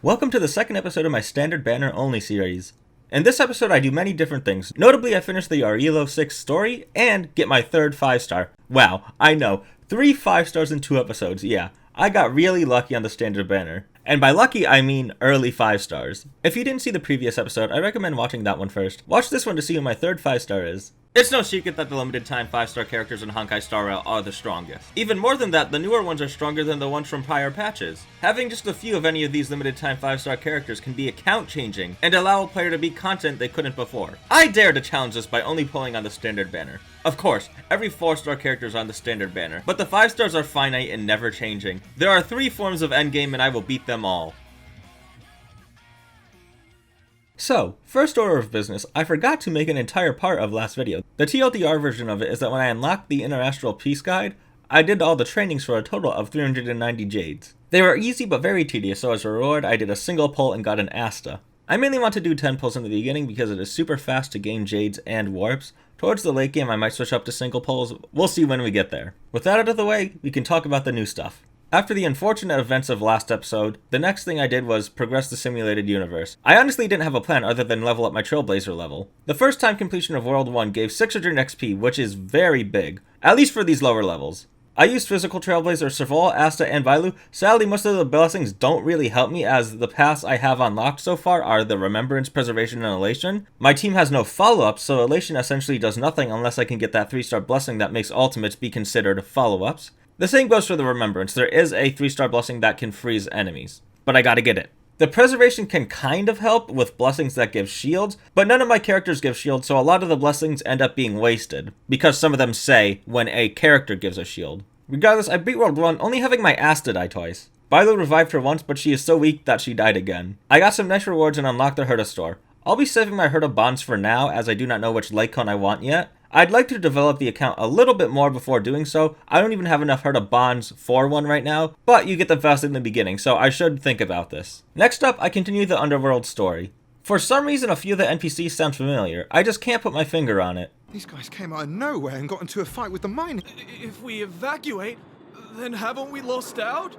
Welcome to the second episode of my standard banner only series. In this episode I do many different things. Notably I finished the Arilo 6 story and get my third 5-star. Wow, I know, 3 5-stars in 2 episodes, yeah. I got really lucky on the standard banner. And by lucky I mean early 5-stars. If you didn't see the previous episode, I recommend watching that one first. Watch this one to see who my third 5-star is. It's no secret that the limited time 5-star characters in Honkai Star Rail are the strongest. Even more than that, the newer ones are stronger than the ones from prior patches. Having just a few of any of these limited time 5-star characters can be account changing and allow a player to beat content they couldn't before. I dare to challenge this by only pulling on the standard banner. Of course, every 4-star character is on the standard banner, but the 5-stars are finite and never changing. There are 3 forms of endgame and I will beat them all. So, first order of business, I forgot to make an entire part of last video. The TLDR version of it is that when I unlocked the Interastral Peace Guide, I did all the trainings for a total of 390 Jades. They were easy but very tedious, so as a reward I did a single pull and got an Asta. I mainly want to do 10 pulls in the beginning because it is super fast to gain Jades and Warps. Towards the late game I might switch up to single pulls, we'll see when we get there. With that out of the way, we can talk about the new stuff. After the unfortunate events of last episode, the next thing I did was progress the simulated universe. I honestly didn't have a plan other than level up my Trailblazer level. The first time completion of World 1 gave 600 XP, which is very big, at least for these lower levels. I used physical Trailblazer, Serval, Asta, and Vailu. Sadly, most of the blessings don't really help me as the paths I have unlocked so far are the Remembrance, Preservation, and Elation. My team has no follow-ups, so Elation essentially does nothing unless I can get that 3-star blessing that makes ultimates be considered follow-ups. The same goes for the Remembrance. There is a 3-star blessing that can freeze enemies, but I gotta get it. The Preservation can kind of help with blessings that give shields, but none of my characters give shields, so a lot of the blessings end up being wasted, because some of them say when a character gives a shield. Regardless, I beat World 1 only having my Asta die twice. Bailu revived her once, but she is so weak that she died again. I got some nice rewards and unlocked the Herta store. I'll be saving my Herta bonds for now, as I do not know which Lycon I want yet. I'd like to develop the account a little bit more before doing so. I don't even have enough Herta bonds for one right now, but you get them fast in the beginning, so I should think about this. Next up, I continue the Underworld story. For some reason, a few of the NPCs sound familiar. I just can't put my finger on it. These guys came out of nowhere and got into a fight with the mine. If we evacuate, then haven't we lost out?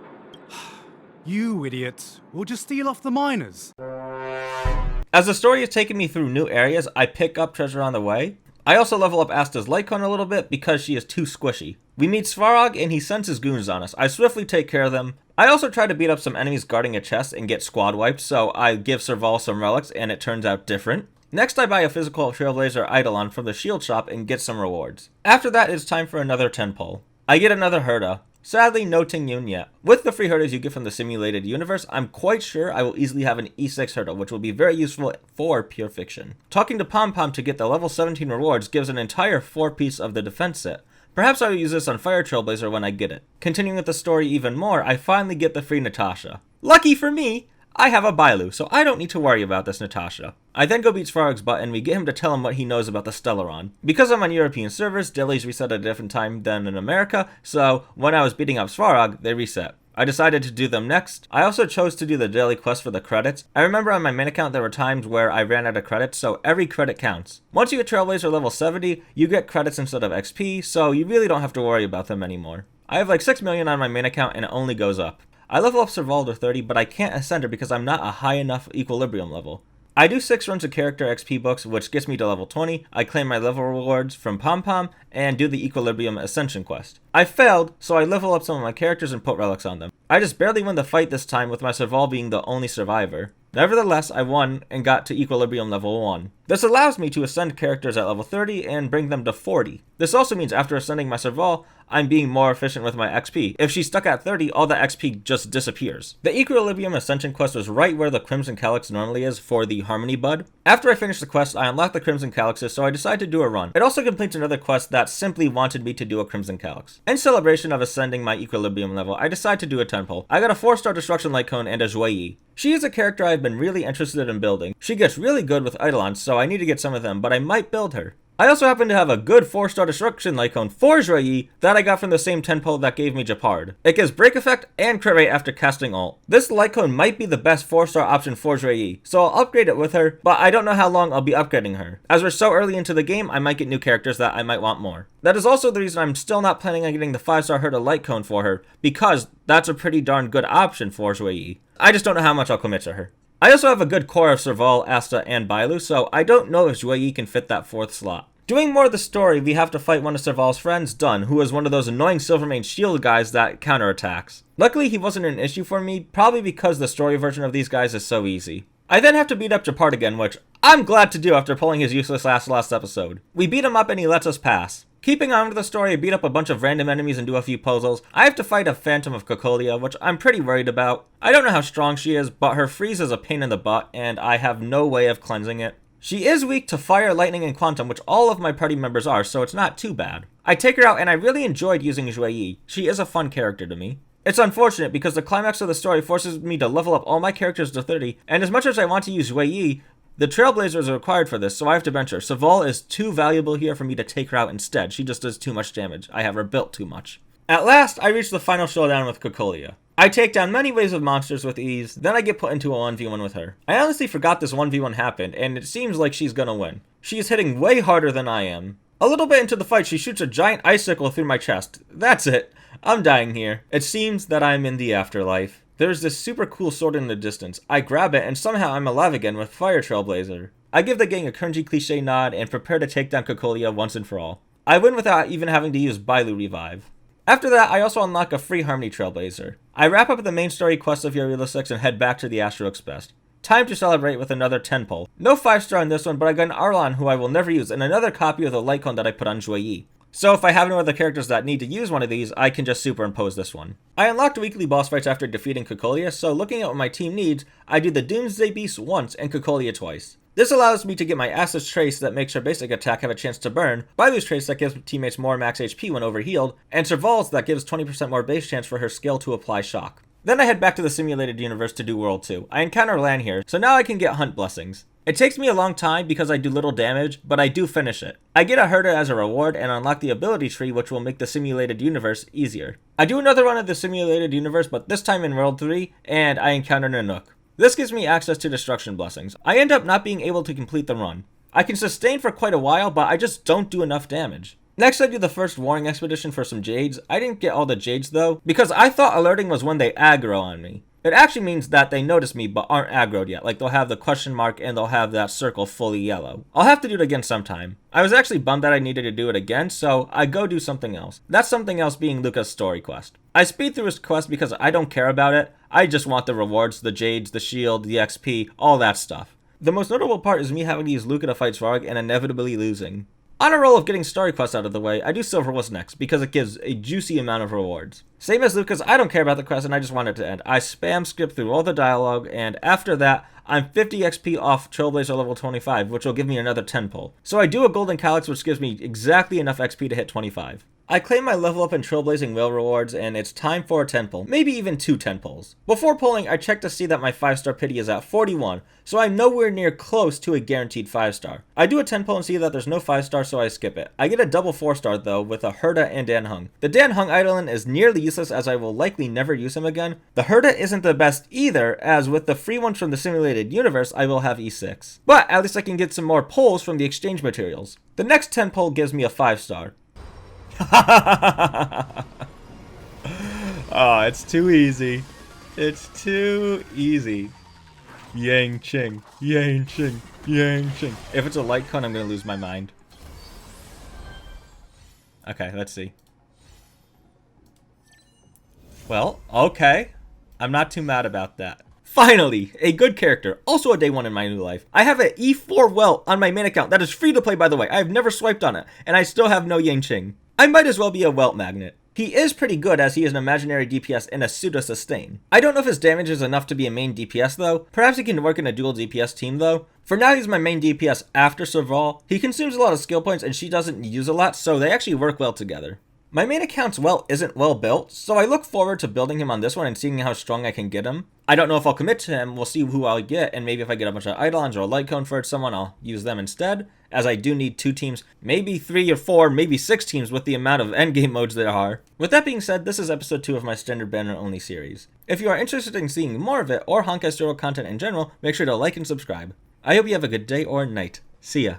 You idiots. We'll just steal off the miners. As the story has taken me through new areas, I pick up treasure on the way. I also level up Asta's Lycon a little bit because she is too squishy. We meet Svarog and he sends his goons on us. I swiftly take care of them. I also try to beat up some enemies guarding a chest and get squad wiped, so I give Serval some relics and it turns out different. Next I buy a physical Trailblazer Eidolon from the shield shop and get some rewards. After that it's time for another 10 pull. I get another Herta. Sadly, no Ting Yun yet. With the free Hertas you get from the simulated universe, I'm quite sure I will easily have an E6 Herta, which will be very useful for Pure Fiction. Talking to Pom Pom to get the level 17 rewards gives an entire 4-piece of the defense set. Perhaps I will use this on Fire Trailblazer when I get it. Continuing with the story even more, I finally get the free Natasha. Lucky for me, I have a Bailu, so I don't need to worry about this Natasha. I then go beat Svarog's butt and we get him to tell him what he knows about the Stellaron. Because I'm on European servers, dailies reset at a different time than in America, so when I was beating up Svarog, they reset. I decided to do them next. I also chose to do the daily quest for the credits. I remember on my main account there were times where I ran out of credits, so every credit counts. Once you get Trailblazer level 70, you get credits instead of XP, so you really don't have to worry about them anymore. I have like 6 million on my main account and it only goes up. I level up Serval to 30, but I can't ascend her because I'm not a high enough equilibrium level. I do 6 runs of character XP books, which gets me to level 20, I claim my level rewards from Pom Pom, and do the Equilibrium Ascension quest. I failed, so I level up some of my characters and put relics on them. I just barely win the fight this time with my Serval being the only survivor. Nevertheless, I won and got to Equilibrium level 1. This allows me to ascend characters at level 30 and bring them to 40. This also means after ascending my Serval, I'm being more efficient with my XP. If she's stuck at 30, all that XP just disappears. The Equilibrium Ascension quest was right where the Crimson Calyx normally is for the Harmony Bud. After I finished the quest, I unlocked the Crimson Calyxes, so I decided to do a run. It also completes another quest that simply wanted me to do a Crimson Calyx. In celebration of ascending my Equilibrium level, I decided to do a 10 pull. I got a 4-star Destruction Light Cone and a Zhuyi. She is a character I've been really interested in building. She gets really good with Eidolons, so I need to get some of them, but I might build her. I also happen to have a good 4-star Destruction Lycone for Zhui Yi that I got from the same 10-pull that gave me Japard. It gives Break Effect and Crit Rate after casting ult. This Lycone might be the best 4-star option for Zhui Yi, so I'll upgrade it with her, but I don't know how long I'll be upgrading her. As we're so early into the game, I might get new characters that I might want more. That is also the reason I'm still not planning on getting the 5-star Herta Lycone for her, because that's a pretty darn good option for Zhui Yi. I just don't know how much I'll commit to her. I also have a good core of Serval, Asta, and Bailu, so I don't know if Zhui Yi can fit that 4th slot. Doing more of the story, we have to fight one of Serval's friends, Dun, who is one of those annoying Silvermane shield guys that counterattacks. Luckily, he wasn't an issue for me, probably because the story version of these guys is so easy. I then have to beat up Japard again, which I'm glad to do after pulling his useless ass last episode. We beat him up and he lets us pass. Keeping on with the story, I beat up a bunch of random enemies and do a few puzzles. I have to fight a Phantom of Cocolia, which I'm pretty worried about. I don't know how strong she is, but her freeze is a pain in the butt, and I have no way of cleansing it. She is weak to fire, lightning, and quantum, which all of my party members are, so it's not too bad. I take her out, and I really enjoyed using Zhui Yi. She is a fun character to me. It's unfortunate because the climax of the story forces me to level up all my characters to 30, and as much as I want to use Zhui Yi, the Trailblazer is required for this, so I have to bench her. Serval is too valuable here for me to take her out instead. She just does too much damage. I have her built too much. At last, I reach the final showdown with Cocolia. I take down many waves of monsters with ease, then I get put into a 1v1 with her. I honestly forgot this 1v1 happened, and it seems like she's gonna win. She is hitting way harder than I am. A little bit into the fight, she shoots a giant icicle through my chest. That's it. I'm dying here. It seems that I'm in the afterlife. There's this super cool sword in the distance. I grab it, and somehow I'm alive again with Fire Trailblazer. I give the gang a cringy cliche nod and prepare to take down Cocolia once and for all. I win without even having to use Bailu Revive. After that, I also unlock a free Harmony Trailblazer. I wrap up the main story quest of Eureka 6 and head back to the Astro Express. Time to celebrate with another 10-pull. No 5-star in this one, but I got an Arlon who I will never use, and another copy of the Lycone that I put on Zhui Yi. So if I have no other characters that need to use one of these, I can just superimpose this one. I unlocked weekly boss fights after defeating Cocolia, so looking at what my team needs, I do the Doomsday Beast once and Cocolia twice. This allows me to get my Asta's Trace that makes her basic attack have a chance to burn, Bailu's Trace that gives teammates more max HP when overhealed, and Serval's that gives 20% more base chance for her skill to apply shock. Then I head back to the simulated universe to do World 2. I encounter Lan here, so now I can get Hunt Blessings. It takes me a long time because I do little damage, but I do finish it. I get a Herta as a reward and unlock the ability tree, which will make the simulated universe easier. I do another run of the simulated universe, but this time in World 3, and I encounter Nanook. This gives me access to Destruction Blessings. I end up not being able to complete the run. I can sustain for quite a while, but I just don't do enough damage. Next, I do the first Warring Expedition for some Jades. I didn't get all the Jades though, because I thought alerting was when they aggro on me. It actually means that they notice me but aren't aggroed yet, like they'll have the question mark and they'll have that circle fully yellow. I'll have to do it again sometime. I was actually bummed that I needed to do it again, so I go do something else. That something else being Luca's story quest. I speed through his quest because I don't care about it. I just want the rewards, the Jades, the shield, the XP, all that stuff. The most notable part is me having to use Luca to fight Svarog and inevitably losing. On a roll of getting story quests out of the way, I do Silver West next because it gives a juicy amount of rewards. Same as Lucas, I don't care about the quest and I just want it to end. I spam skip through all the dialogue, and after that, I'm 50 XP off Trailblazer level 25, which will give me another 10 pull. So I do a Golden Calyx, which gives me exactly enough XP to hit 25. I claim my level up in Trailblazing Whale rewards, and it's time for a 10 pull, maybe even 2 10 pulls. Before pulling, I check to see that my 5-star pity is at 41, so I'm nowhere near close to a guaranteed 5-star. I do a 10 pull and see that there's no 5-star, so I skip it. I get a double 4-star though, with a Herta and Dan Hung. The Dan Hung Idolin is nearly useless as I will likely never use him again. The Herta isn't the best either, as with the free ones from the simulated universe, I will have E6. But at least I can get some more pulls from the exchange materials. The next 10 pull gives me a 5-star. Oh, it's too easy. It's too easy. Yang Ching, Yang Ching, Yang Ching. If it's a light cone, I'm gonna lose my mind. Okay, let's see. Well, okay. I'm not too mad about that. Finally, a good character, also a day 1 in my new life. I have an E4 Welt on my main account that is free to play, by the way. I have never swiped on it, and I still have no Yang Ching. I might as well be a Welt magnet. He is pretty good as he is an imaginary DPS and a pseudo-sustain. I don't know if his damage is enough to be a main DPS though. Perhaps he can work in a dual DPS team though. For now he's my main DPS after Serval. He consumes a lot of skill points and she doesn't use a lot, so they actually work well together. My main account's isn't well built, so I look forward to building him on this one and seeing how strong I can get him. I don't know if I'll commit to him, we'll see who I'll get, and maybe if I get a bunch of Eidolons or a light cone for someone, I'll use them instead, as I do need 2 teams, maybe 3 or 4, maybe 6 teams with the amount of endgame modes there are. With that being said, this is episode 2 of my standard banner only series. If you are interested in seeing more of it, or Honkai Star Rail content in general, make sure to like and subscribe. I hope you have a good day or night. See ya.